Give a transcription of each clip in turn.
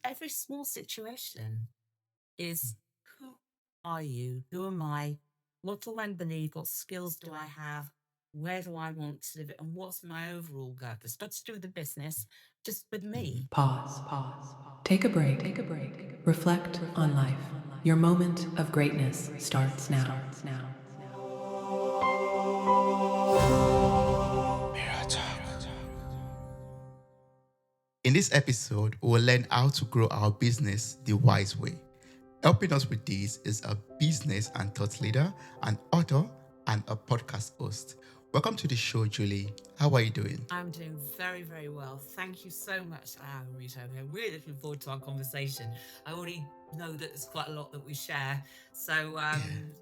every small situation is who are you? Who am I? What do I believe? What skills do I have? Where do I want to live? And what's my overall purpose? Not to do with the business, just with me. Pause. Take a break. Reflect on life. Your moment of greatness starts now. In this episode, we will learn how to grow our business the wise way. Helping us with this is a business and thought leader, an author, and a podcast host. Welcome to the show, Julie. How are you doing? I'm doing very, very well. Thank you so much, Rita. I'm really looking forward to our conversation. I already know that there's quite a lot that we share. So,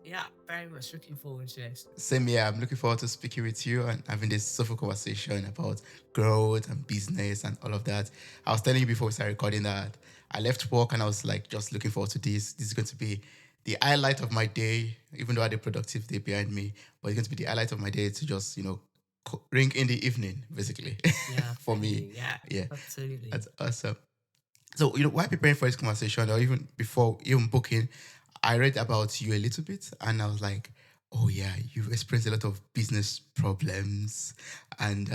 yeah, very much looking forward to it. Same here. I'm looking forward to speaking with you and having this soulful conversation about growth and business and all of that. I was telling you before we started recording that I left work and I was like just looking forward to this. This is going to be the highlight of my day, even though I had a productive day behind me, but it's going to be the highlight of my day to just, ring in the evening, basically, Yeah, for thank me. you. Yeah, Yeah, absolutely. that's awesome. So, while preparing for this conversation, or even before even booking, I read about you a little bit and I was like, oh, yeah, you've experienced a lot of business problems. And,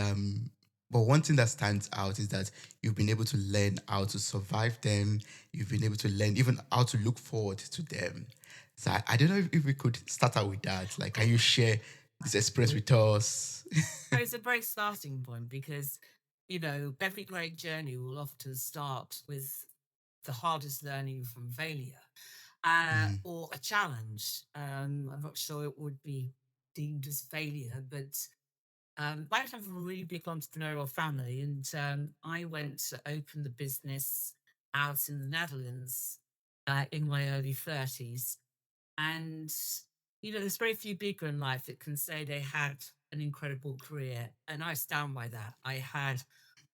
but one thing that stands out is that you've been able to learn how to survive them. You've been able to learn even how to look forward to them. So, I don't know if we could start out with that. Like, can you share this experience with us? So it's a great starting point because, every great journey will often start with the hardest learning from failure Mm, or a challenge. I'm not sure it would be deemed as failure, but I come from a really big entrepreneurial family, and I went to open the business out in the Netherlands in my early 30s. And, there's very few people in life that can say they had an incredible career. And I stand by that. I had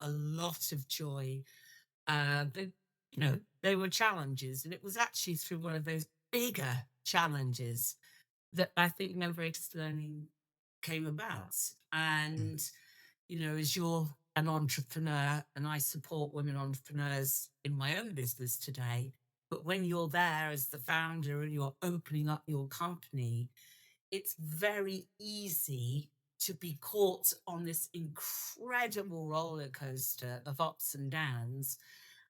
a lot of joy. But, they were challenges. And it was actually through one of those bigger challenges that I think my greatest learning came about. mm, And, as you're an entrepreneur, and I support women entrepreneurs in my own business today, but when you're there as the founder and you're opening up your company, it's very easy to be caught on this incredible roller coaster of ups and downs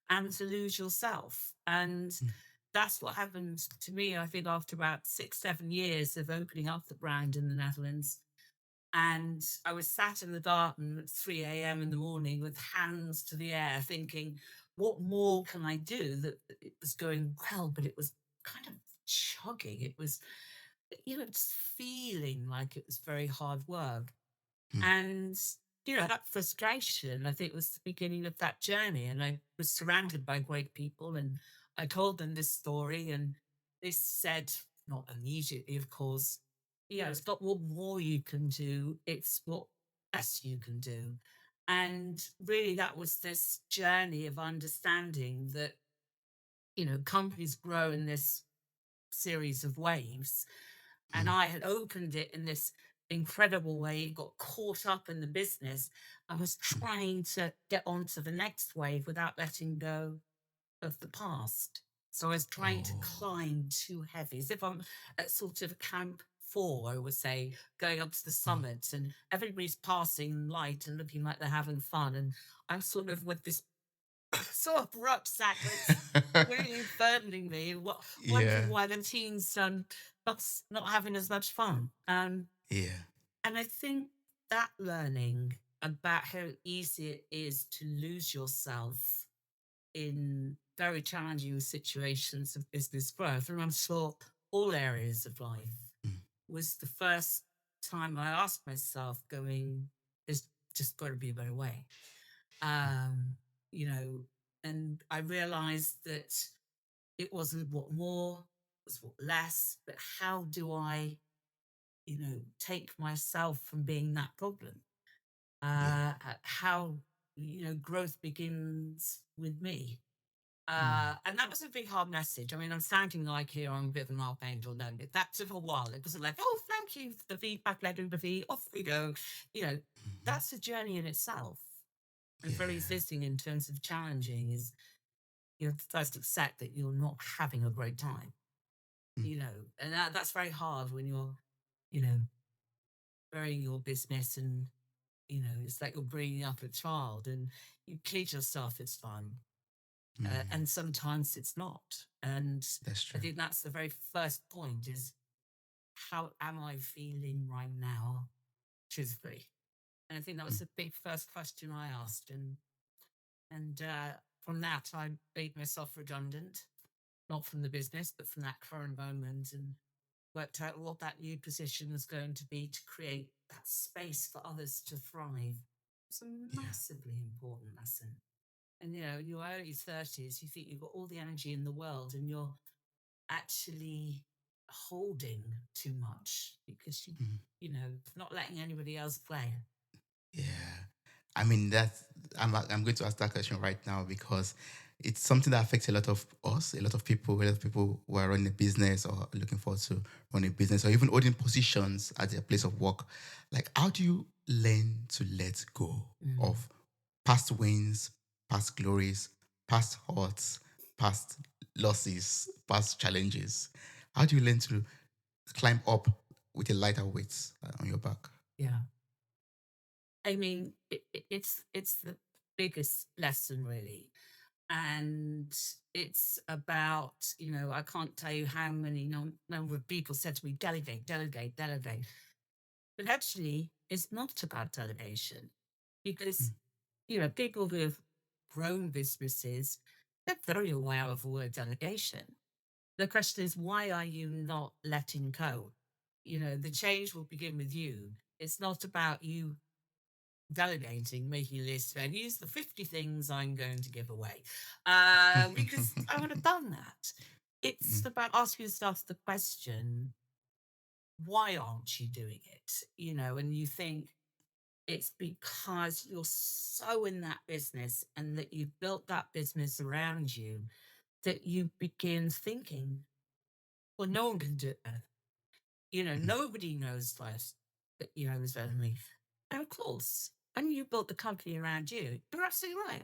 and to lose yourself. And mm, that's what happened to me, I think, after about 6, 7 years of opening up the brand in the Netherlands. And I was sat in the garden at 3 a.m. in the morning with hands to the air, thinking, what more can I do? That it was going well, but it was kind of chugging. It was, just feeling like it was very hard work. mm. And, that frustration, I think, was the beginning of that journey. And I was surrounded by great people and I told them this story and they said, not immediately, of course, it's not what more you can do, it's what less you can do. And really, that was this journey of understanding that, companies grow in this series of waves and Mm. I had opened it in this incredible way, got caught up in the business. I was trying to get onto the next wave without letting go of the past. So I was trying to Oh, climb too heavy, as if I'm at sort of camp four, I would say, going up to the oh, summit and everybody's passing light and looking like they're having fun. And I'm sort of with this sort of rucksack that's really burdening me, wondering yeah, why the teens not having as much fun. yeah, And I think that learning about how easy it is to lose yourself in very challenging situations of business growth, and I'm sure all areas of life, mm, was the first time I asked myself, going, there's just got to be a better way. Um, you know, and I realized that it wasn't what more, it was what less, but how do I, take myself from being that problem? yeah, How, growth begins with me. mm, And that was a big hard message. I mean, I'm sounding like here I'm a bit of an archangel now. That took a while. It wasn't like, oh, thank you for the feedback, let the fee, off we go. You know, mhm, that's a journey in itself. And very yeah, existing in terms of challenging is you have to first accept that you're not having a great time, mm, and that's very hard when you're, you know, growing your business and, it's like you're bringing up a child and you kid yourself it's fun. mm. And sometimes it's not. And That's I true. think that's the very first point is how am I feeling right now, truthfully? And I think that was Mm, the big first question I asked. And from that, I made myself redundant, not from the business, but from that current moment, and worked out what that new position was going to be to create that space for others to thrive. It's a yeah. massively important lesson. And, in your early 30s, you think you've got all the energy in the world and you're actually holding too much because Mm. not letting anybody else play. Yeah, I mean that's I'm going to ask that question right now because it's something that affects a lot of us, a lot of people who are running a business or looking forward to running a business or even holding positions at their place of work. Like, how do you learn to let go Mm, of past wins, past glories, past hurts, past losses, past challenges? How do you learn to climb up with a lighter weight on your back? yeah. I mean, it's the biggest lesson, really. And it's about, I can't tell you how many number of people said to me, delegate, delegate, delegate. But actually, it's not about delegation because, Mm, people who have grown businesses, they're very aware of the word delegation. The question is, why are you not letting go? The change will begin with you. It's not about you delegating, making a list, and here's the 50 things I'm going to give away. Because I would have done that. It's mm, about asking yourself the question, why aren't you doing it? And you think it's because you're so in that business and that you've built that business around you that you begin thinking, well, no one can do it better. mm. Nobody knows less that is better than me. And of course, when you built the company around you, you're absolutely right.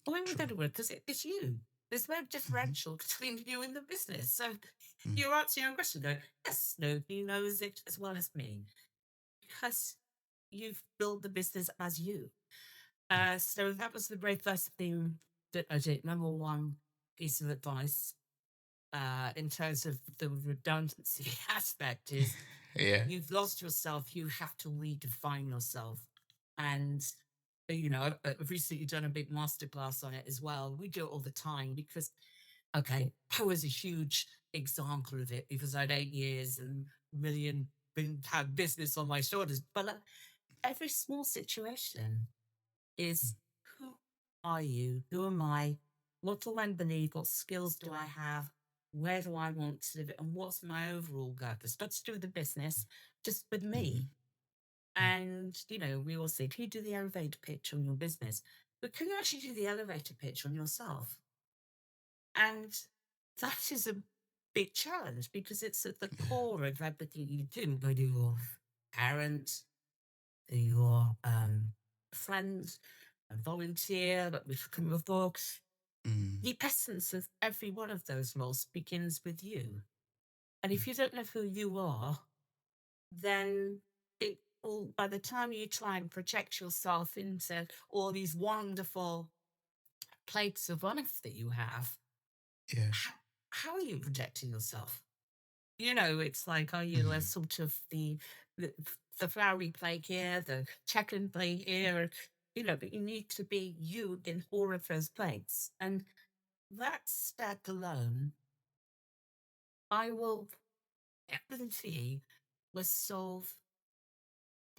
Why would True. that work? Because it's you. There's no Mhm, differential between you and the business. So mm, you're answering your question going, yes, nobody knows it as well as me. Because you've built the business as you. mm. So that was the very first thing that I did. Number one piece of advice in terms of the redundancy aspect is Yeah. you've lost yourself, you have to redefine yourself. And, I've recently done a big masterclass on it as well. We do it all the time because, okay, I was a huge example of it because I had 8 years and million had business on my shoulders. But every small situation Mm, is who are you? Who am I? What do I believe? What skills do I have? Where do I want to live? And what's my overall purpose? Not to do with the business, just with mhm, me. mm. And, we all say, can you do the elevator pitch on your business? But can you actually do the elevator pitch on yourself? And that is a big challenge because it's at the Yeah. core of everything you do, whether you're parent, your friends, a volunteer, that we've come before. Mm, The essence of every one of those roles begins with you. And mm. if you don't know who you are, then it will, by the time you try and project yourself into all these wonderful plates of life that you have, Yeah. how, how are you projecting yourself? It's like, are you a Mm, sort of the, the flowery plate here, the check-in plate here, but you need to be you in all of those plates. And that step alone, I will guarantee, will solve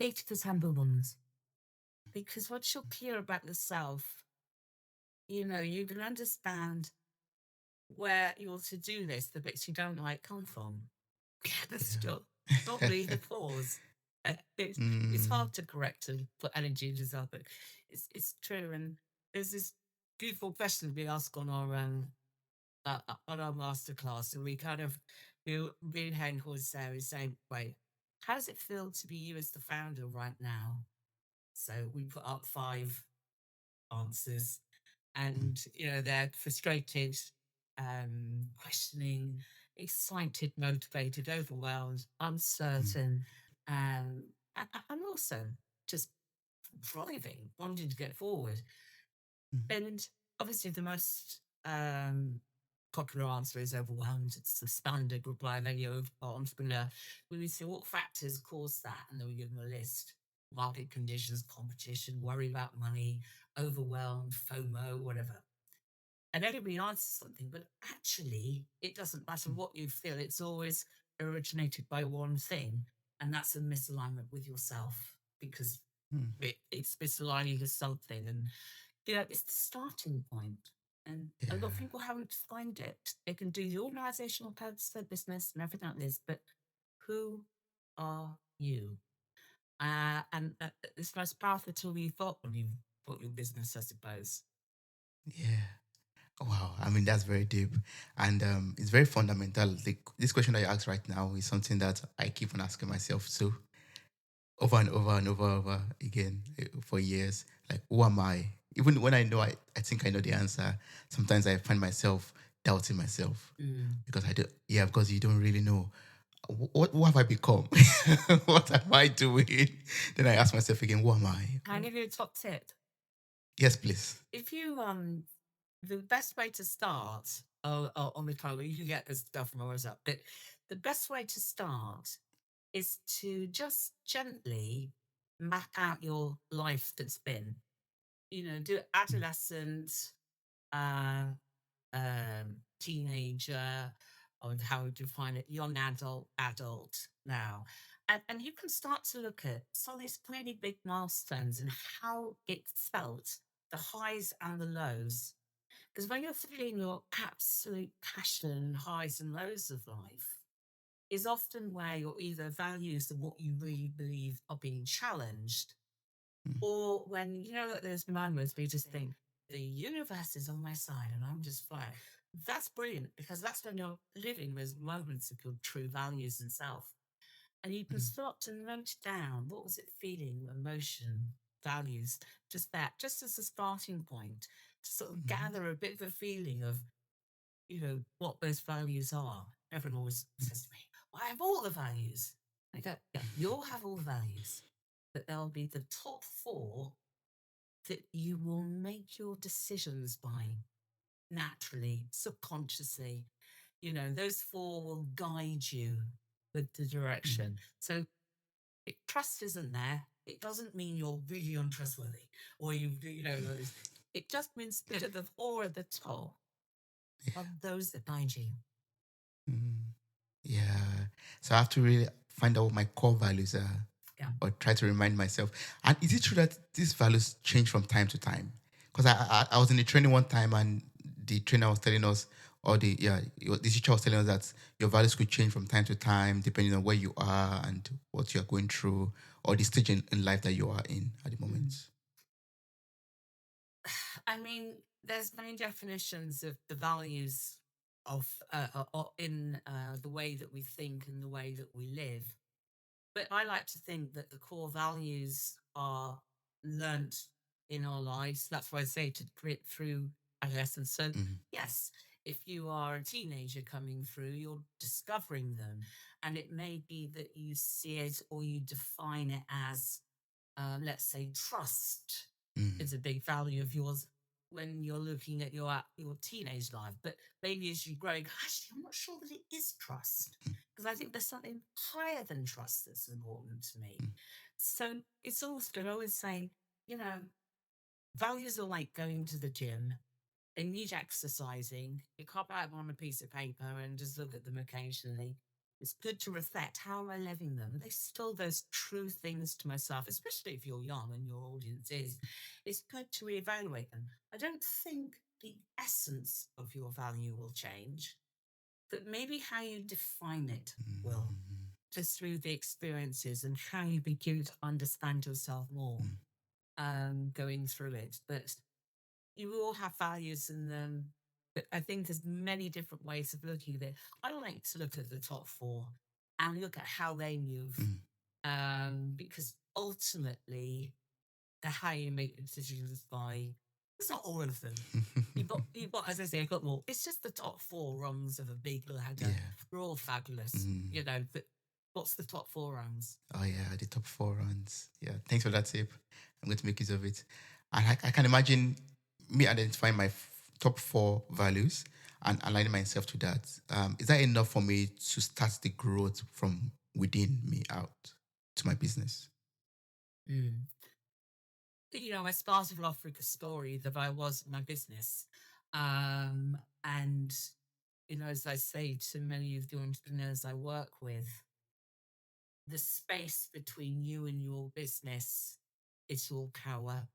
80% of ones. Because once you're clear about yourself, you can understand where your to-do list, the bits you don't like, come from. Yeah, the stuff. Not yeah. really the cause. It's Mm, hard to correct and put energy into yourself, but it's true. And there's this beautiful question we ask on our masterclass, and we kind of me and Hen was there is saying, wait, how does it feel to be you as the founder right now? So we put up 5 answers, mm, and they're frustrated, questioning, excited, motivated, overwhelmed, mm, uncertain, and also just driving, wanting to get forward. mm. And obviously, the most popular answer is overwhelmed. It's the standard reply of any entrepreneur. When we say what factors cause that, and then we give them a list: market conditions, competition, worry about money, overwhelmed, FOMO, whatever. And everybody answers something, but actually, it doesn't matter what you feel. It's always originated by one thing, and that's a misalignment with yourself, because Mm. it's misaligning with something. And it's the starting point. And a lot of Yeah, people haven't defined it. They can do the organizational purpose of their business and everything like this, but who are you? And it's the most powerful tool you've got when you put your business, I suppose. yeah. Wow, I mean that's very deep, and it's very fundamental. This question that you asked right now is something that I keep on asking myself too, over and over and over again for years. Like, who am I? Even when I know I think I know the answer, sometimes I find myself doubting myself Mm. because I do. Yeah, because you don't really know what have I become? What am I doing? Then I ask myself again, who am I? Can I give you a top tip? Yes, please. If you the best way to start, on the code, you can get this stuff from always up, but the best way to start is to just gently map out your life that's been. Do Mm, adolescent, uh, teenager, or how would you define it, young adult, adult now. And you can start to look at some of these really big milestones and how it felt, the highs and the lows. Because when you're feeling your absolute passion and highs and lows of life, is often where your either values and what you really believe are being challenged, mm, or when that there's moments where you just think the universe is on my side and I'm just flying. That's brilliant, because that's when you're living those moments of your true values and self. And you can mm, start to note down what was it feeling, emotion, values, just that, just as a starting point to sort of mm, gather a bit of a feeling of what those values are. Everyone always says to me, "Well, I have all the values." I go, "Yeah, you all have all the values, but there'll be the top four that you will make your decisions by naturally, subconsciously. Those four will guide you with the mm, direction." So if trust isn't there, it doesn't mean you're really untrustworthy, or it just means that at the four at the top yeah. are those that guide you. Mm. Yeah. So I have to really find out what my core values are Yeah. or try to remind myself. And is it true that these values change from time to time? Because I was in the training one time and the trainer was telling us, or the teacher was telling us that your values could change from time to time depending on where you are and what you're going through or the stage in life that you are in at the Mm. moment. I mean, there's many definitions of the values of in the way that we think and the way that we live. But I like to think that the core values are learnt in our lives. That's why I say to grit through adolescence. So, Mm, yes, if you are a teenager coming through, you're discovering them. And it may be that you see it or you define it as, let's say, trust mm, is a big value of yours when you're looking at your teenage life. But maybe as you grow, you go, actually, I'm not sure that it is trust, mm, because I think there's something higher than trust that's important to me. mm, So it's also good. I always say, you know, values are like going to the gym. They need exercising. You can't write them on a piece of paper and just look at them occasionally. It's good to reflect, how am I living them? Are they still those true things to myself, especially if you're young and your audience is? It's good to reevaluate them. I don't think the essence of your value will change, but maybe how you define it will, mm, just through the experiences and how you begin to understand yourself more, mm, going through it. But you all have values in them. But I think there's many different ways of looking at it. I like to look at the top four and look at how they move, mm, because ultimately, how you make decisions by It's not all of them. You've got, as I say, you've got more. It's just the top four rungs of a big ladder. Yeah. We're all fabulous. Mm. But what's the top four rungs? Oh yeah, the top four runs. Yeah, thanks for that tip. I'm going to make use of it. And I can imagine me identifying my top four values and aligning myself to that. Is that enough for me to start the growth from within me out to my business? Mm. I started off with a story that I was in my business. And, as I say to many of the entrepreneurs I work with, the space between you and your business is your power.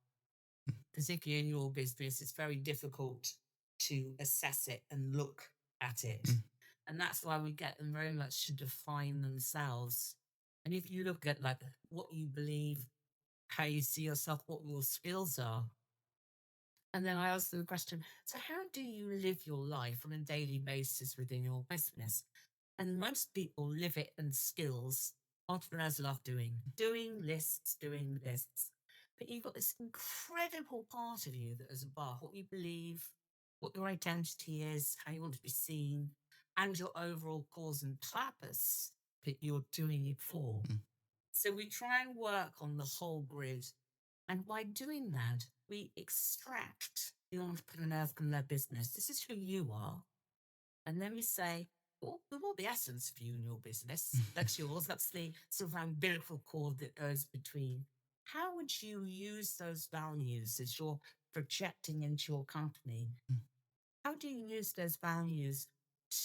Particularly in your business, it's very difficult to assess it and look at it. Mm, And that's why we get them very much to define themselves. And if you look at like what you believe, how you see yourself, what your skills are, and then I ask them the question, so how do you live your life on a daily basis within your business? And most people live it in skills. Entrepreneurs love doing lists, doing lists. But you've got this incredible part of you that is above what you believe, what your identity is, how you want to be seen, and your overall cause and purpose that you're doing it for. mm, So we try and work on the whole grid. And by doing that, we extract the entrepreneur from their business. This is who you are. And then we say, well, we want the essence of you and your business. That's yours. That's the sort of umbilical cord that goes between. How would you use those values as you're projecting into your company? mm, How do you use those values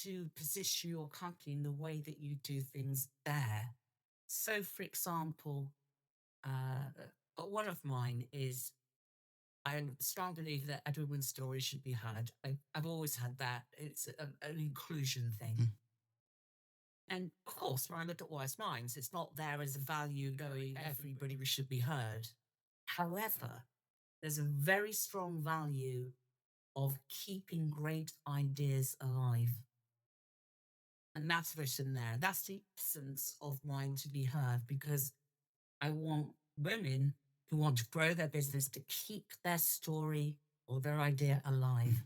to position your company in the way that you do things there? So, for example, one of mine is I'm a strong believer that every woman's story should be heard. I've always had that. It's an inclusion thing. mm, And of course, when I look at Wise Minds, it's not there as a value going, everybody should be heard. However, there's a very strong value of keeping great ideas alive. And that's written there. That's the essence of mine to be heard because I want women who want to grow their business to keep their story or their idea alive.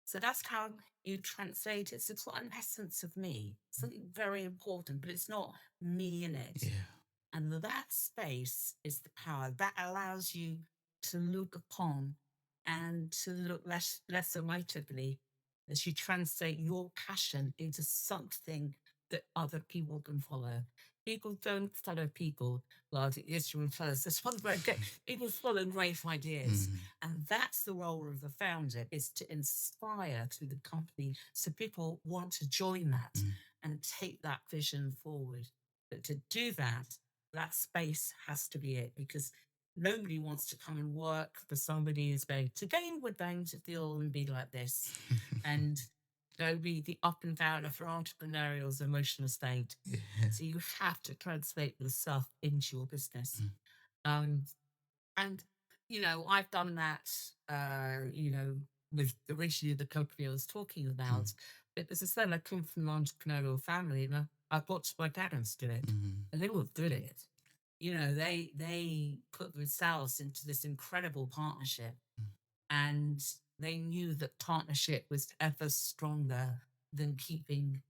So that's how you translate it. So it's got an essence of me, something very important, but it's not me in it. yeah. And that space is the power that allows you to look upon and to look less emotively as you translate your passion into something that other people can follow. People don't follow people. Well, yes, you follow. That's one way. People follow great ideas, Mm, and that's the role of the founder: is to inspire through the company, so people want to join that mm, and take that vision forward. But to do that, that space has to be it because nobody wants to come and work for somebody who's going, today we're going to feel and be like this. And there'll be the up and down of your entrepreneurial's emotional state. yeah. So you have to translate yourself into your business. Mm, Um, and, I've done that, with originally the company I was talking mm, about. But as I said, I come from an entrepreneurial family and I've watched my parents do it mm, and they were good at it. They put themselves into this incredible partnership and they knew that partnership was ever stronger than keeping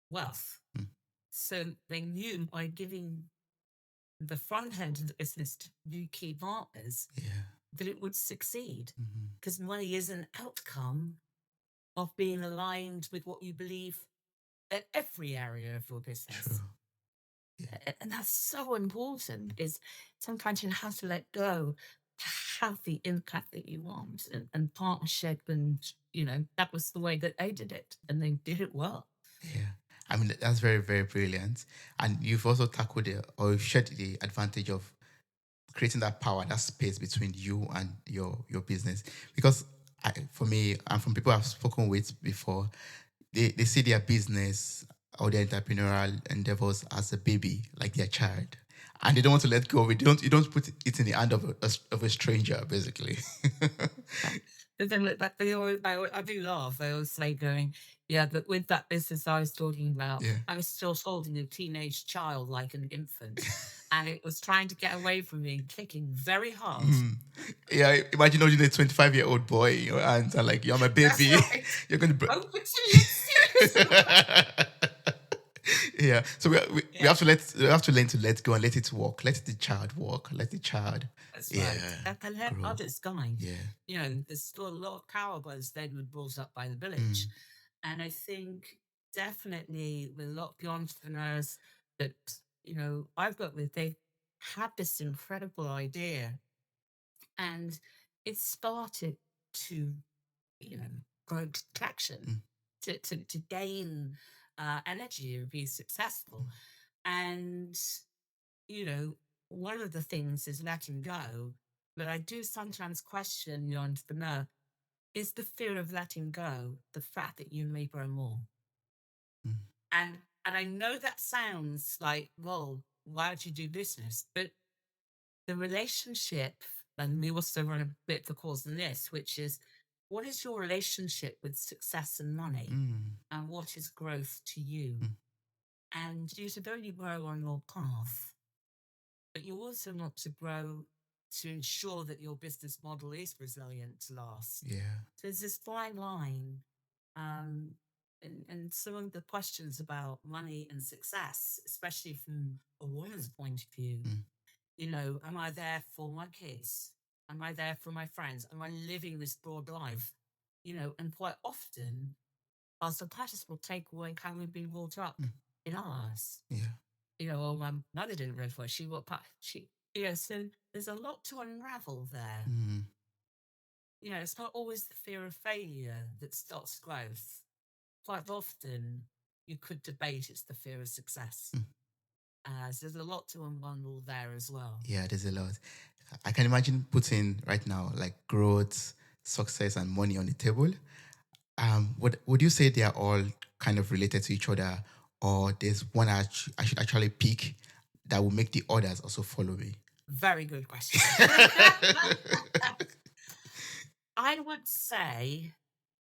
wealth. mm, So they knew by giving the front end of the business to new key partners yeah. that it would succeed Mm, because money is an outcome of being aligned with what you believe in every area of your true. business. Yeah. And that's so important is sometimes you have to let go to have the impact that you want and partnership and that was the way that they did it and they did it well. Yeah. I mean, that's very, very brilliant. And you've also tackled or shared the advantage of creating that power, that space between you and your business. Because for me, and from people I've spoken with before, they see their business or their entrepreneurial endeavors as a baby, like their child. And they don't want to let go of it. You don't put it in the hand of a stranger, basically. But then look back, I do laugh. I always say, going, yeah, but with that business I was talking about, Yeah. I was still holding a teenage child like an infant, and it was trying to get away from me and kicking very hard. Yeah, imagine holding a 25-year-old boy in your hands and like, you're my That's baby. right. You're going to. Over to you, serious. Yeah. So we Yeah, have to learn to let go and let it walk. Let the child walk. Let the child. that's right. Yeah. And let Grow. others guide. Yeah. You know, there's still a lot of power by the state were brought up by the village. Mm, And I think definitely with a lot of the entrepreneurs that, I've got with, they had this incredible idea and it started to, you know, grow traction, mm, to gain energy and be successful. And, you know, one of the things is letting go. But I do sometimes question the entrepreneur, is the fear of letting go the fact that you may grow more? mm, And I know that sounds like, well, why don't you do business? But the relationship, and we also run a bit the course in this, which is what is your relationship with success and money? mm, And what is growth to you? mm. And you should only grow on your path, but you also want to grow to ensure that your business model is resilient to last. Yeah. So there's this fine line. Um, and some of the questions about money and success, especially from a woman's point of view, Mm, am I there for my kids? Am I there for my friends? Am I living this broad life? And quite often our subconscious will take away how we've been brought up mm. in ours. Yeah. Well, my mother didn't read for she what she so there's a lot to unravel there. Mm, It's not always the fear of failure that stops growth. Quite often you could debate it's the fear of success. mm. So there's a lot to unbundle there as well. Yeah, there's a lot. I can imagine putting right now like growth, success, and money on the table. Would you say they are all kind of related to each other, or there's one I should actually pick that will make the others also follow me? Very good question. I would say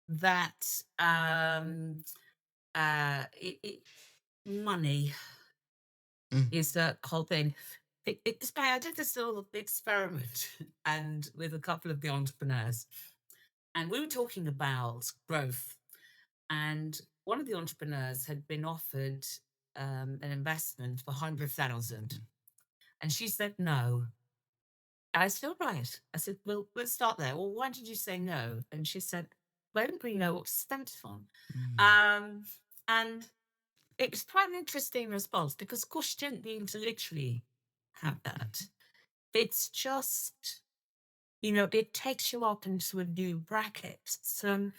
that money Mm, is the whole thing. It's bad. I did this little experiment and with a couple of the entrepreneurs, and we were talking about growth. And one of the entrepreneurs had been offered an investment for 100,000, and she said no. I said, all right. I said, well, let's start there. Well, why did you say no? And she said, well, I didn't really know what to spend it on. mm, Um, and it was quite an interesting response because, of course, she didn't mean to literally have that. It's just, it takes you up into a new bracket. So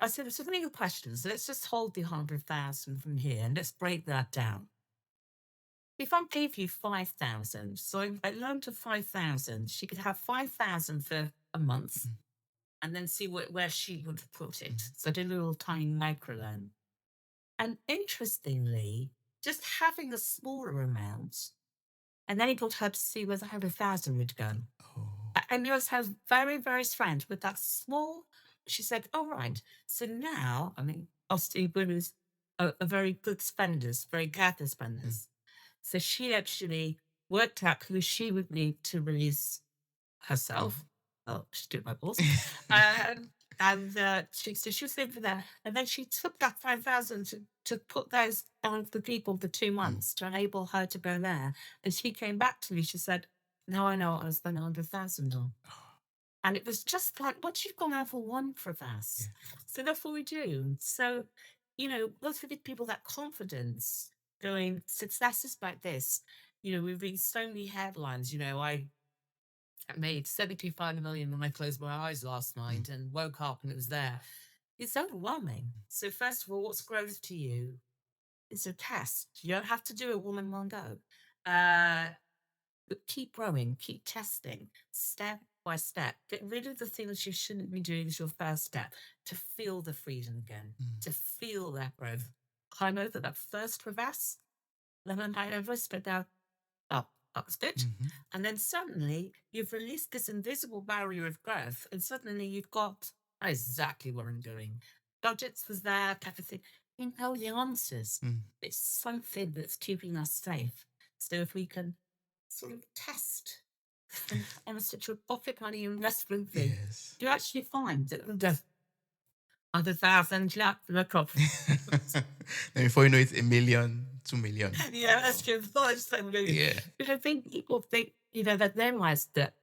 I said, there's so many good questions. Let's just hold the 100,000 from here and let's break that down. If I gave you 5,000, so I learned to 5,000, she could have 5,000 for a month and then see where she would put it. So I did a little tiny micro loan. And interestingly, just having a smaller amount, and then he got her to see where the 100,000 would go. oh, And it was her very, very strange with that small. She said, "Oh, right. So now, I mean, obviously, women's are very good spenders, very careful mm, spenders. So she actually worked out who she would need to release oh. herself. Oh, she did my balls. So she was in for that. And then she took that 5,000 to put those on for people for 2 months to enable her to go there. And she came back to me. She said, now I know what I spent 100,000 on. And it was just like, once you've gone out for one Yeah. crevasse. So that's what we do. So, let's give people that confidence going, success is like this. We read so many headlines. I made 75 million when I closed my eyes last Mm, night and woke up and it was there. It's overwhelming. So, first of all, what's growth to you? It's a test. You don't have to do it all in one go. Uh, but keep growing, keep testing, step by step. Get rid of the things you shouldn't be doing as your first step to feel the freedom again, mm. to feel that growth. Climb over that first crevasse, lemon pie Everest, but now up, That's good. Mm-hmm. And then suddenly you've released this invisible barrier of growth, and suddenly you've got "I know exactly what I'm doing. Budgets was there, everything. You know the answers. Mm. It's something that's keeping us safe. So if we can sort of test on such a pocket money investment thing, Yes. you actually find that there's other thousand left in the coffee. Then before you know it, 1 million, 2 million. Yeah, that's Wow. true. Thought so really. Yeah. But I think people think, that they realize that,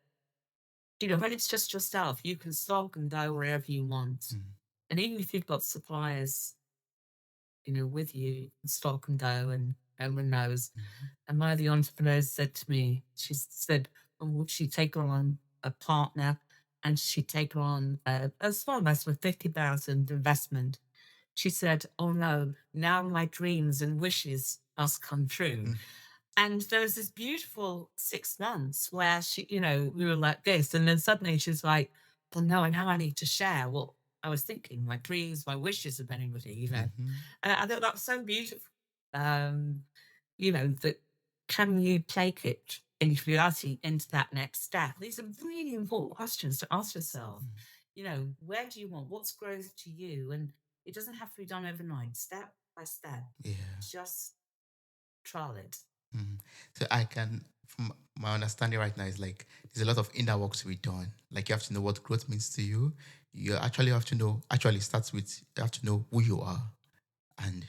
when it's just yourself, you can slog and go wherever you want. Mm. And even if you've got suppliers, with you, you can slog and go and no one knows. Mhm. And one of the entrepreneurs said to me, she said, "Oh, would she take on a partner and she'd take on a small investment, 50,000 investment?" She said, "Oh no, now my dreams and wishes must come true." Mm. And there was this beautiful 6 months where we were like this. And then suddenly she's like, "Well, no, now I need to share what I was thinking, my dreams, my wishes of anybody. Mhm. And I thought that was so beautiful. Um, that can you take it in reality into that next step? These are really important questions to ask yourself. Mm. Where do you want? What's growth to you? And it doesn't have to be done overnight, step by step. Yeah. Just trial it. Mhm. So I can, from my understanding right now, is like there's a lot of inner work to be done. Like you have to know what growth means to you. You actually have to know. Actually, starts with you have to know who you are, and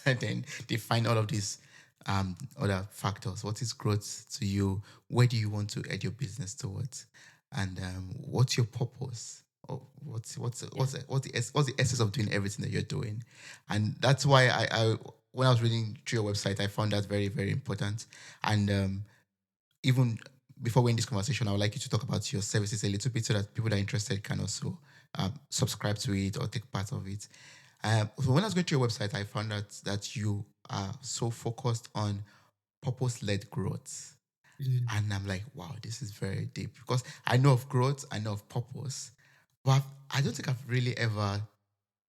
and then define all of these other factors. What is growth to you? Where do you want to head your business towards? And what's your purpose? Or Yeah. what's the essence of doing everything that you're doing? And that's why I when I was reading through your website, I found that very, very important. And even before we end this conversation, I would like you to talk about your services a little bit so that people that are interested can also subscribe to it or take part of it. So when I was going to your website, I found out that you are so focused on purpose-led growth. Mm. And I'm like, wow, this is very deep because I know of growth, I know of purpose, but I don't think I've really ever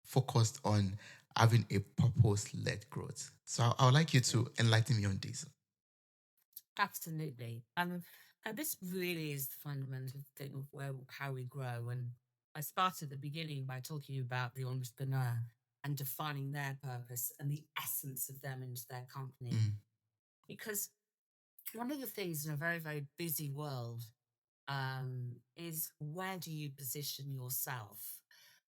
focused on having a purpose-led growth. So I would like you Yeah. to enlighten me on this. Absolutely. And this really is the fundamental thing of how we grow. And I started at the beginning by talking about the entrepreneur and defining their purpose and the essence of them into their company. Mm, Because one of the things in a very, very busy world is where do you position yourself?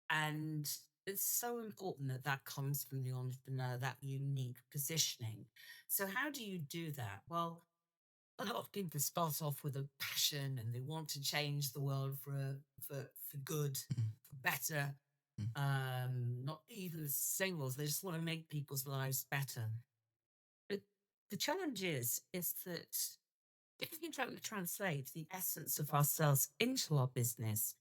And it's so important that that comes from the entrepreneur, that unique positioning. So, how do you do that? Well, a lot of people start off with a passion and they want to change the world for good, mm, for better. mm, Not even singles, they just want to make people's lives better. But the challenge is that if we try to translate the essence of ourselves into our business,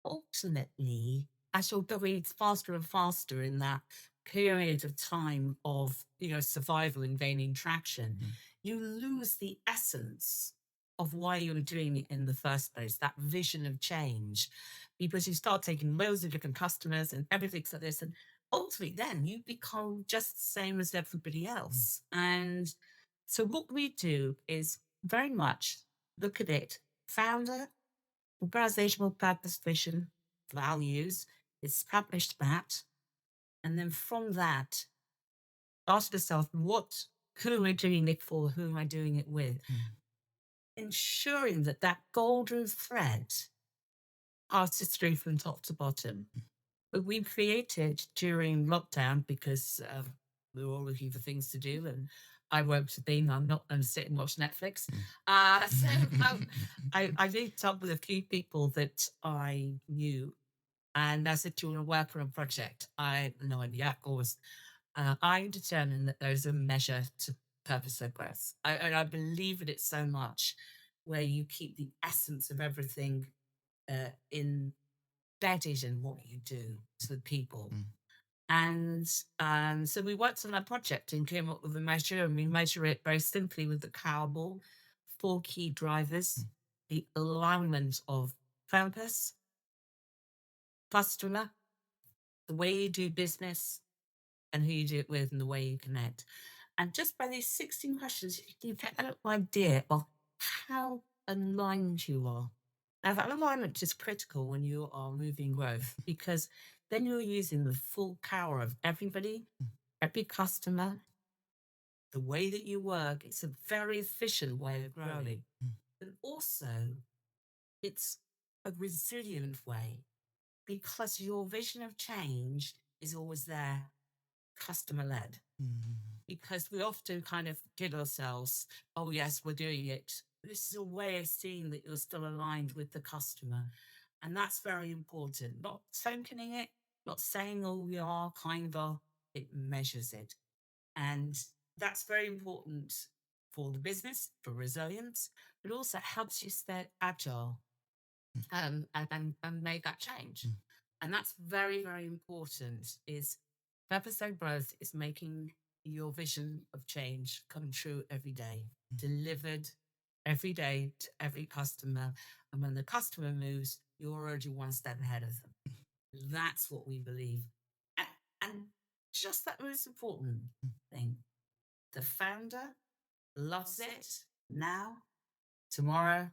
ultimately, as you're going faster and faster in that period of time of survival and gaining traction, mm, you lose the essence of why you're doing it in the first place, that vision of change, because you start taking loads of different customers and everything's like this. And ultimately, then you become just the same as everybody mm, else. And so, what we do is very much look at it founder, organizational purpose, vision, values, establish that. And then from that, ask yourself, who am I doing it for? Who am I doing it with? mm, Ensuring that that golden thread passes through from top to bottom. But we created during lockdown because we were all looking for things to do and I worked to being, I'm not going to sit and watch Netflix. So I linked up with a few people that I knew and I said, "Do you want to work on a project?" I had no idea, of course. I determined that there's a measure to purpose of growth. And I believe in it so much, where you keep the essence of everything embedded in what you do to the people. mm, And so we worked on that project and came up with a measure, and we measure it very simply with the Powerball, four key drivers: mm, the alignment of purpose, customer, the way you do business, and who you do it with, and the way you connect. And just by these 16 questions, you get an idea of how aligned you are. Now, that alignment is critical when you are moving growth because then you're using the full power of everybody, every customer, the way that you work. It's a very efficient way of growing. And also, it's a resilient way because your vision of change is always there, customer led. Because we often kind of kid ourselves, oh, yes, we're doing it. This is a way of seeing that you're still aligned with the customer. And that's very important. Not tokening it, not saying, oh, we are kind of, it measures it. And that's very important for the business, for resilience, but also helps you stay agile and make that change. And that's very, very important is purpose-led growth is making your vision of change come true every day, delivered every day to every customer. And when the customer moves, you're already one step ahead of them. That's what we believe. And just that most important thing, the founder loves it now, tomorrow,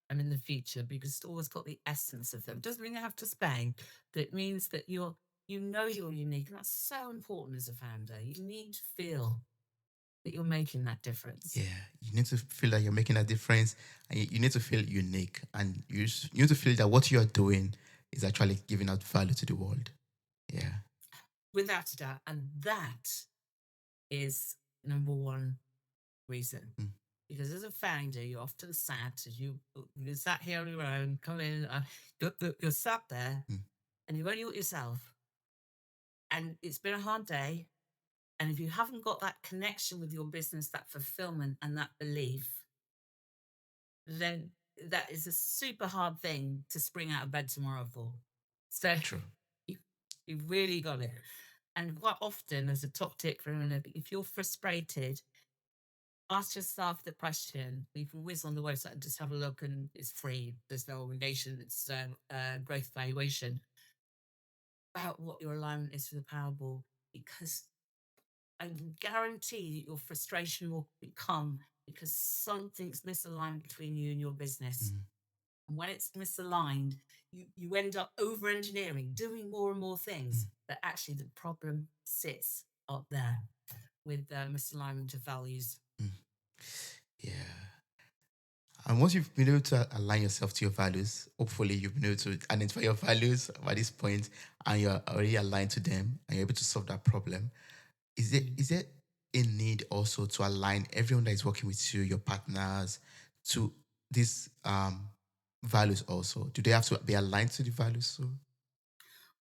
and in the future because it's always got the essence of them. Doesn't mean you have to spang, but it means that you know you're unique. And that's so important as a founder. You need to feel that you're making that difference. Yeah, you need to feel that you're making a difference, and you need to feel unique, and you need to feel that what you are doing is actually giving out value to the world. Yeah. Without a doubt. And that is number one reason. Because as a founder, you're often sat as you're sat here on your own, come in, you're sat there and you've only got yourself. And it's been a hard day. And if you haven't got that connection with your business, that fulfillment and that belief, then that is a super hard thing to spring out of bed tomorrow for. So True. you've really got it. And quite often, as a top tip for anyone, if you're frustrated, ask yourself the question. You can whiz on the website and just have a look, and it's free. There's no obligation. It's growth valuation about what your alignment is for the Powerball, because I can guarantee that your frustration will become because something's misaligned between you and your business. And when it's misaligned, you end up over engineering, doing more and more things. But actually, the problem sits up there with misalignment of values. Yeah. And once you've been able to align yourself to your values, hopefully you've been able to identify your values by this point, and you're already aligned to them, and you're able to solve that problem. Is there a need also to align everyone that is working with you, your partners, to these values also? Do they have to be aligned to the values too?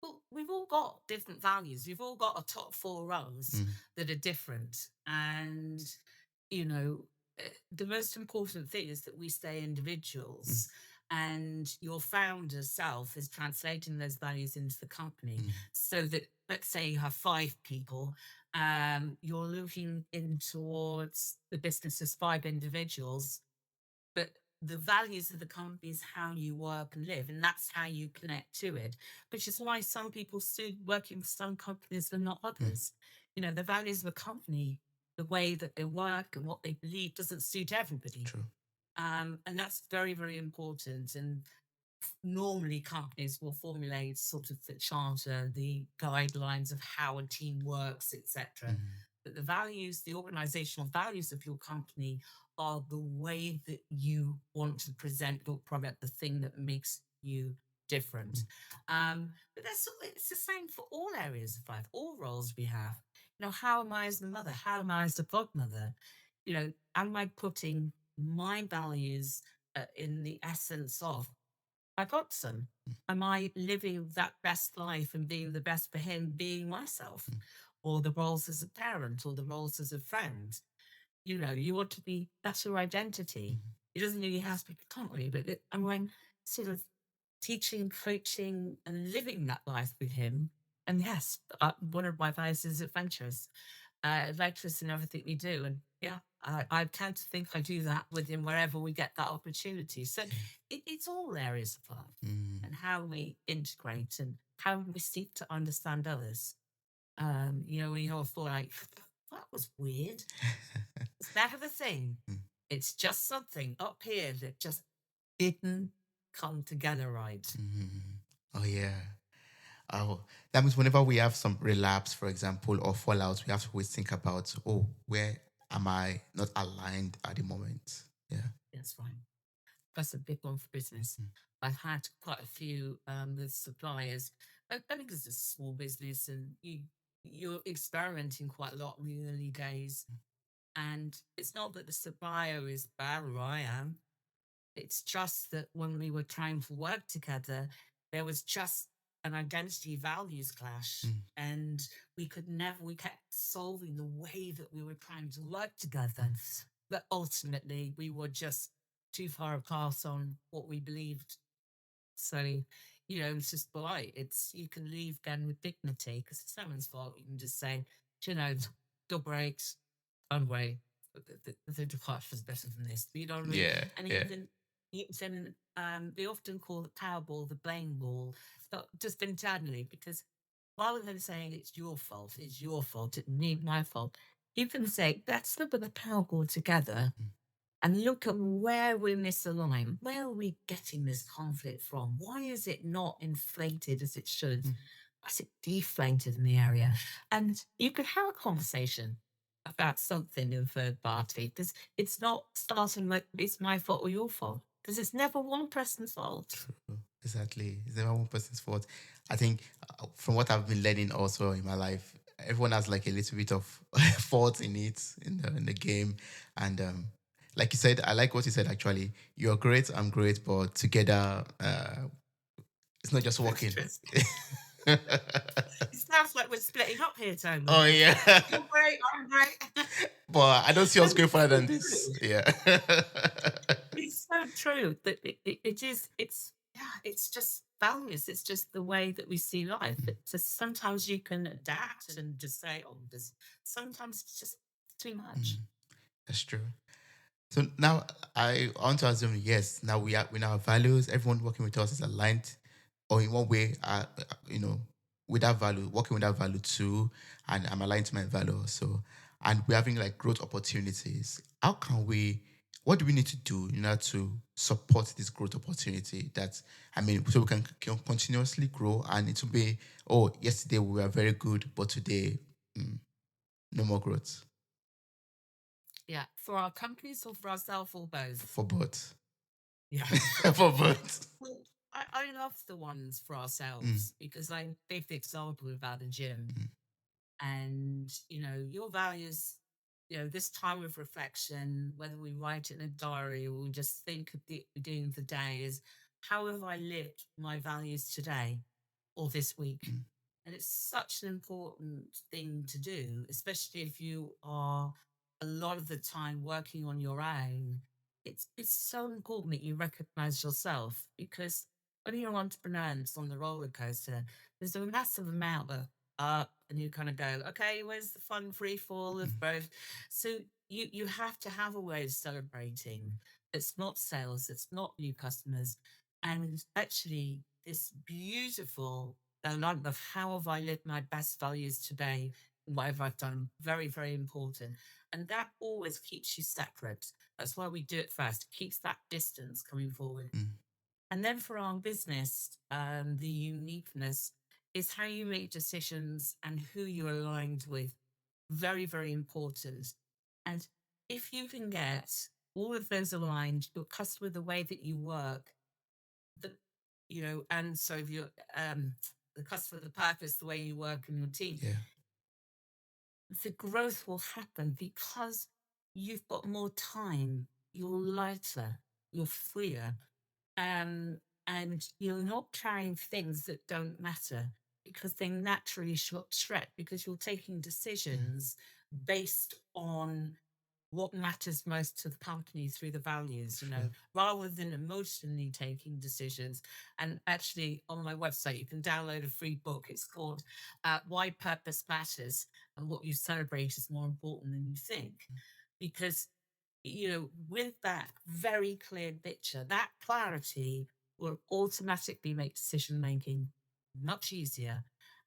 Well, we've all got different values. We've all got a top four rows that are different. And, you know, the most important thing is that we stay individuals. And your founder self is translating those values into the company so that, let's say you have 5 people, you're looking in towards the business as 5 individuals, but the values of the company is how you work and live, and that's how you connect to it. Which is why some people still working for some companies and not others. You know, the values of the company, the way that they work and what they believe doesn't suit everybody. True. And that's very, very important. And normally companies will formulate sort of the charter, the guidelines of how a team works, etc. But the values, the organizational values of your company are the way that you want to present your product, the thing that makes you different. But it's the same for all areas of life, all roles we have. You know, how am I as a mother? How am I as a godmother? You know, am I putting my values in the essence of my godson? Am I living that best life and being the best for him, being myself? Or the roles as a parent or the roles as a friend? You know, you want to be, that's your identity. It doesn't really have to be company, but I'm going sort of teaching, coaching, and living that life with him. And yes, one of my values is adventurous in everything we do. And yeah, I tend to think I do that with him wherever we get that opportunity. So it's all areas of life and how we integrate and how we seek to understand others. You know, when you have like That was weird. Is that the thing? Mm. It's just something up here that just didn't come together right. Mhm. Oh yeah. Oh, that means whenever we have some relapse, for example, or fallout, we have to always think about, oh, where am I not aligned at the moment? Yeah. That's right. That's a big one for business. Mm. I've had quite a few with suppliers. I think it's a small business, and you're experimenting quite a lot in the early days. And it's not that the supplier is bad or I am. It's just that when we were trying to work together, there was just an identity values clash. Mm. And we kept solving the way that we were trying to work together. But ultimately, we were just too far apart on what we believed. So, it's just polite. You can leave again with dignity because it's no one's fault. You can just say, door breaks, unway. The departure is better than this. You know what I mean? Yeah. And Yeah. even they often call the power ball the blame ball, but just internally, because rather than saying it's your fault, it need my fault, you can say, let's look at the power ball together Mm. and look at where we misaligned. Where are we getting this conflict from? Why is it not inflated as it should? Mm. Why is it deflated in the area? And you could have a conversation about something in third party because it's not starting like it's my fault or your fault because it's never one person's fault. True. Exactly. It's never one person's fault. I think from what I've been learning also in my life, everyone has like a little bit of fault in it in the game, and like you said, I like what you said. Actually, you're great, I'm great, but together, it's not just That's working. interesting. It sounds like we're splitting up here, Tony. Oh yeah, You're great, I'm great. but I don't see us And going it's further so than this. true. Yeah. It's so true that it's just values. It's just the way that we see life. It's just sometimes you can adapt and just say, oh, this sometimes it's just too Mm, much. that's true. So now I want to assume yes. Now we now have values. Everyone working with us is aligned, or in one way, with that value, working with that value too, and I'm aligned to my value. So, and we're having like growth opportunities. How can we? What do we need to do in order to support this growth opportunity? That I mean, so we can continuously grow, and it will be, oh, yesterday we were very good, but today, mm, no more growth Yeah. For our companies or for ourselves or both. for both. Yeah. For both. Well, I love the ones for Mm, ourselves because I gave the example about a gym. mm, And your values, this time of reflection, whether we write it in a diary or we just think at the beginning of the day, is how have I lived my values today or this week? mm, And it's such an important thing to do, especially if you are a lot of the time working on your own. It's so important that you recognize yourself because when you're an entrepreneur and it's on the roller coaster, there's a massive amount of up and you kind of go, okay, where's the fun free fall mm, of growth? So you have to have a way of celebrating. It's not sales, it's not new customers. And actually this beautiful element of how have I lived my best values today, whatever I've done, very, very important. And that always keeps you separate. That's why we do it first. It keeps that distance coming forward. mm. And then for our business, the uniqueness is how you make decisions and who you're aligned with. Very, very important. And if you can get all of those aligned, your customer, the way that you work, the and so if you're the customer, the purpose, the way you work in your team, Yeah. the growth will happen because you've got more time, you're lighter, you're freer, and you're not carrying things that don't matter because they naturally short because you're taking Mm, decisions based on what matters most to the company through the values, true. rather than emotionally taking decisions. And actually, on my website, you can download a free book. It's called Why Purpose Matters and What You Celebrate is More Important Than You Think. Because, with that very clear picture, that clarity will automatically make decision making much easier.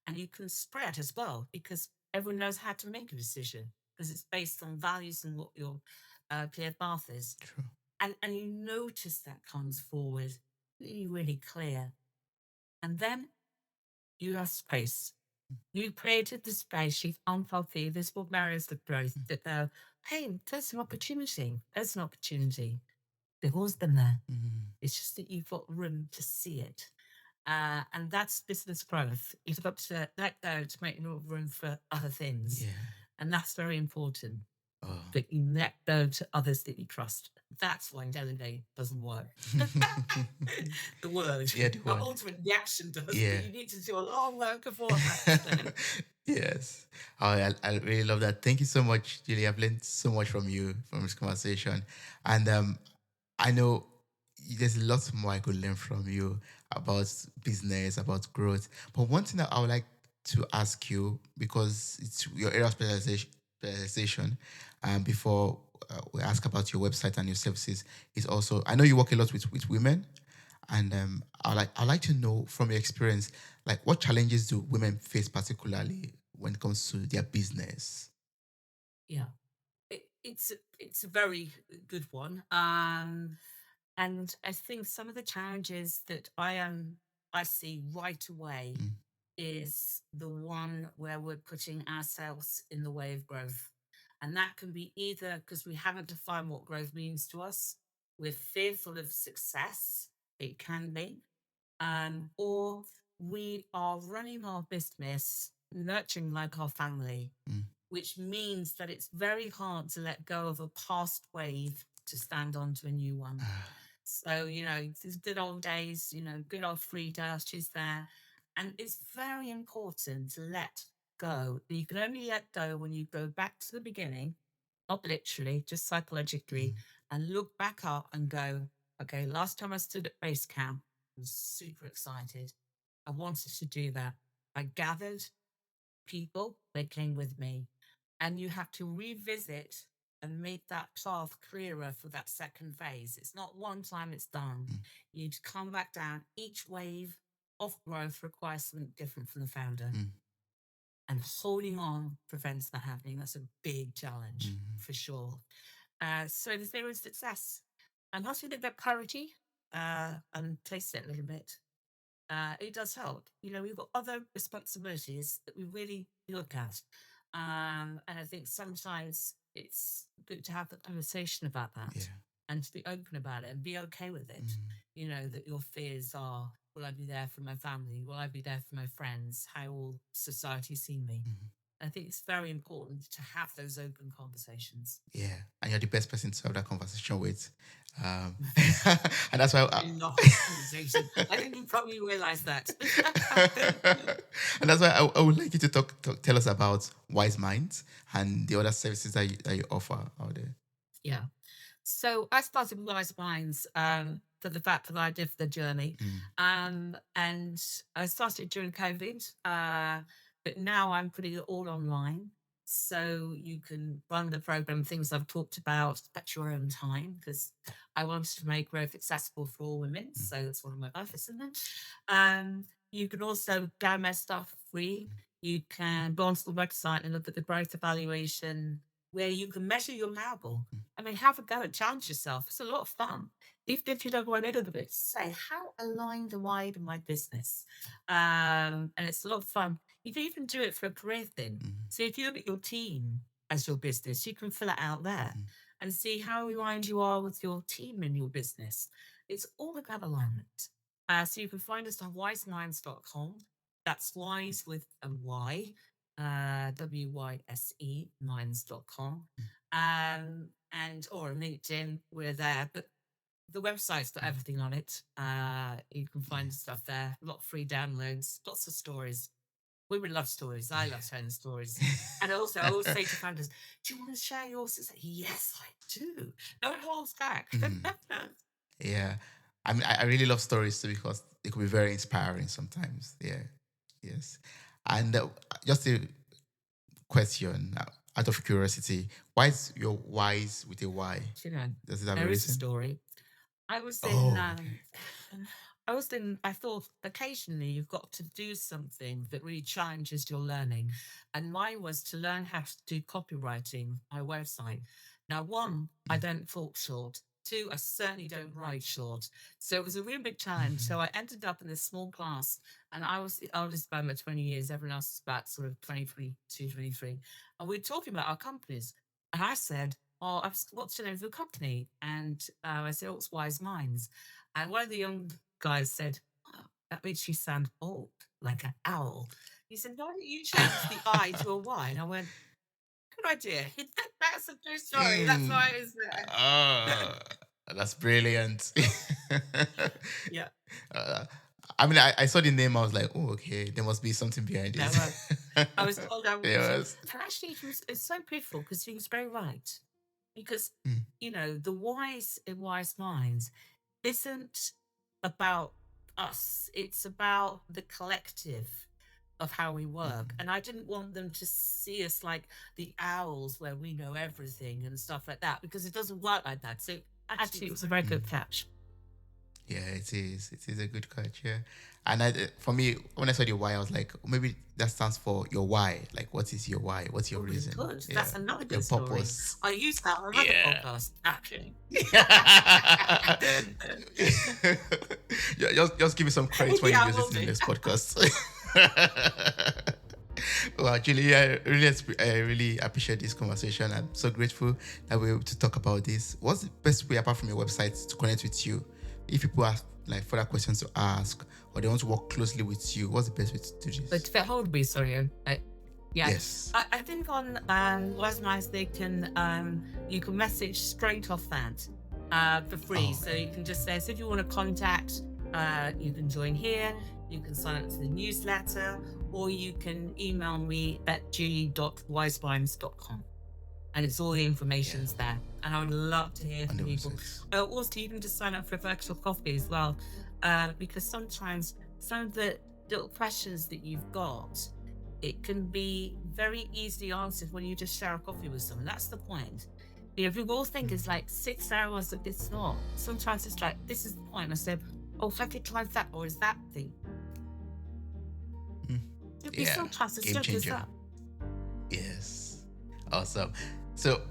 And you can spread as well because everyone knows how to make a decision because it's based on values and what your clear path is. True. And you notice that comes forward really, really clear. And then you have space. You created the space, you've unhealthy, visible barriers to growth that hey, there's an opportunity. There's an opportunity. They've always been there. Mm. It's just that you've got room to see it. And that's business growth. You've got to let go to make more room for other things. Yeah. And that's very important. Oh. That you let go to others that you trust. That's why delegate doesn't work. The word. Yeah, the The word. ultimate reaction does, Yeah. but you need to do a lot of work before that. Yes. Oh, I really love that. Thank you so much, Julie. I've learned so much from you from this conversation. And I know there's lots more I could learn from you about business, about growth. But one thing that I would like to ask you, because it's your area of specialization, before we ask about your website and your services, is also, I know you work a lot with women. And I'd like to know from your experience, like what challenges do women face particularly when it comes to their business? Yeah. It's a very good one. And I think some of the challenges that I see right away Mm. is the one where we're putting ourselves in the way of growth. And that can be either because we haven't defined what growth means to us, we're fearful of success, it can be, or we are running our business, nurturing like our family, Mm. which means that it's very hard to let go of a past wave to stand onto a new one. Ah. So, these good old days, good old Frida, she's there. And it's very important to let go. You can only let go when you go back to the beginning, not literally, just psychologically, Mm. and look back up and go, okay, last time I stood at base camp, I was super excited. I wanted to do that. I gathered people, they came with me. And you have to revisit and make that path clearer for that second phase. It's not one time it's done. Mm. You need to come back down. Each wave of growth requires something different from the founder. Mm. And holding on prevents that happening. That's a big challenge Mm. for sure. So the theory of success. And once we did that parity and taste it a little bit, it does help. We've got other responsibilities that we really look at. And I think sometimes it's good to have a conversation about that Yeah. and to be open about it and be okay with it. Mm. That your fears are, will I be there for my family? Will I be there for my friends? How will society see me? Mm. I think it's very important to have those open conversations. Yeah. And you're the best person to have that conversation with. And that's why I love this conversation. I think you probably realize that. and that's why I would like you to tell us about Wise Minds and the other services that you offer out there. Yeah. So I started with Wise Minds for the fact that I did the journey. Mm. And I started during COVID, but now I'm putting it all online. So you can run the program, things I've talked about at your own time, because I wanted to make growth accessible for all women. Mm. So that's one of my purposes in it. You can also download stuff for free. You can go onto the website and look at the growth evaluation where you can measure your marble. Mm. I mean, have a go and challenge yourself. It's a lot of fun. Even if you don't go into the bit, say, how aligned am I to my business? And it's a lot of fun. You can even do it for a career thing. Mm. So if you look at your team as your business, you can fill it out there Mm. and see how aligned you are with your team in your business. It's all about alignment. So you can find us on wiseminds.com. That's wise with a Y, WYSE, minds.com. And or on LinkedIn, we're there. But the website's got everything on it. You can find stuff there, a lot of free downloads, lots of stories. We would love stories. I love telling stories. And also, I always say to founders, do you want to share yours? Say, yes, I do. No holds back. Mm. Yeah. I mean, I really love stories too because they could be very inspiring sometimes. Yeah. Yes. And just a question out of curiosity, why is your wise with a Y? You know, Does it have a there is a reason? story. I was in Oh, okay. I thought occasionally you've got to do something that really challenges your learning. And mine was to learn how to do copywriting my website. Now, one, I don't talk short. Two, I certainly don't write short. So it was a real big challenge. So I ended up in this small class, and I was the oldest by about 20 years. Everyone else is about sort of 22, 23. And we were talking about our companies. And I said, "Oh, what's the name of the company?" And I said, "Oh, it's Wise Minds." And one of the young guys said, "Oh, that makes you sound old, like an owl." He said, "Why don't you change the I to a Y?" And I went, "Good idea." That's a true story. That's Mm. why I was there. Ah, that's brilliant. Yeah. uh, I mean, I saw the name. I was like, oh, okay. There must be something behind No, this. I was told I There wasn't. was. And actually, it's so beautiful because he was very right. Because, Mm, the wise in Wise Minds isn't about us, it's about the collective of how we work. mm, And I didn't want them to see us like the owls where we know everything and stuff like that, because it doesn't work like that. So actually, it was a very mm. good catch. Yeah, it is. It is a good catch. Yeah, and for me, when I saw the why, I was like, maybe that stands for your why. Like, what is your why? What's your Probably reason? good. Yeah, That's another your good story. purpose. I used that on another Yeah. podcast, actually. Yeah, just give me some credit when you Yeah, I use will it in the do. next podcast. Well, Julie, I really appreciate this conversation. I'm so grateful that we're able to talk about this. What's the best way, apart from your website, to connect with you? If people have like further questions to ask or they want to work closely with you, what's the best way to do But this? to get hold of me, sorry. Yeah, Yes. I think on Wise they can you can message straight off that for free. Oh, So okay. you can just say, so if you want to contact, you can join here. You can sign up to the newsletter, or you can email me at julie.wiseminds.com. And it's all the Yeah, information's there. And I would love to hear on from the people. websites. Also, you can just sign up for a virtual coffee as well, because sometimes some of the little questions that you've got, it can be very easily answered when you just share a coffee with someone. That's the point. People all think it's like 6 hours, but it's not. Sometimes it's like, this is the point. I said, oh, have you tried that? Or is that thing? Mm. It'd be Yeah, sometimes as game simple as changer. that. Yes. Awesome. So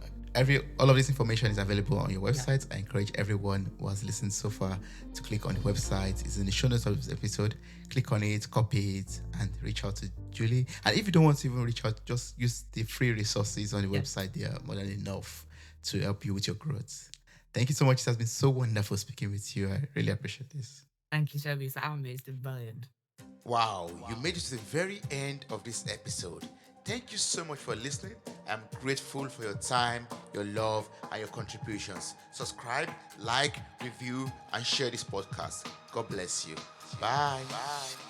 all of this information is available on your Yeah. website. I encourage everyone who has listened so far to click on the website. It's in the show notes of this episode. Click on it, copy it, and reach out to Julie. And if you don't want to even reach out, just use the free resources on the Yeah. website. They are more than enough to help you with your growth. Thank you so much. It has been so wonderful speaking with you. I really appreciate this. Thank you, Toby, for having me. It's been brilliant. Wow, you made it to the very end of this episode. Thank you so much for listening. I'm grateful for your time, your love, and your contributions. Subscribe, like, review, and share this podcast. God bless you. Bye. Bye.